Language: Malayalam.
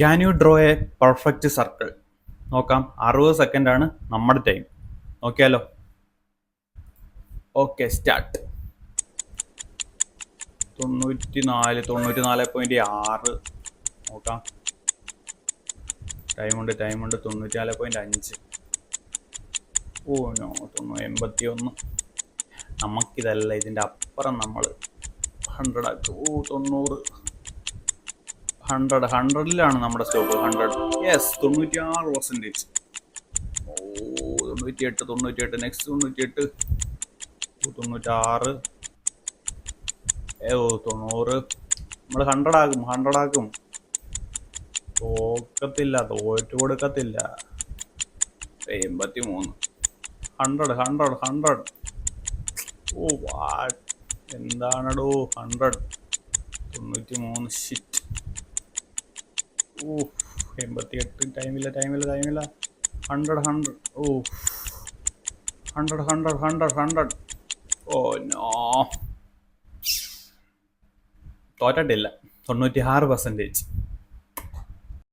Can you draw A perfect circle? നോക്കാം. 60 സെക്കൻഡാണ് നമ്മുടെ ടൈം. നോക്കിയാലോ? Okay, start. 94.6. നോക്കാം. ടൈമുണ്ട്. 94.5. Oh no, 81. നമുക്കിതല്ല, ഇതിൻ്റെ അപ്പുറം നമ്മൾ 100 ആക്കും. 90. 100ലാണ് നമ്മുടെ സ്റ്റോപ്പ്. 100. യെസ്, 96%. ഓ 98. നെക്സ്റ്റ് 98. 96. 90. നമ്മൾ 100 ആക്കും. തോക്കത്തില്ല, തോറ്റു കൊടുക്കത്തില്ല. 83. 100. ഓ വാട്ട്, എന്താണടോ 100. 93. ഷിറ്റ്. ഓ 88. ടൈമില്ല. 100. ഓ 100. ഓ നോ, തോറ്റിട്ടില്ല. 96%.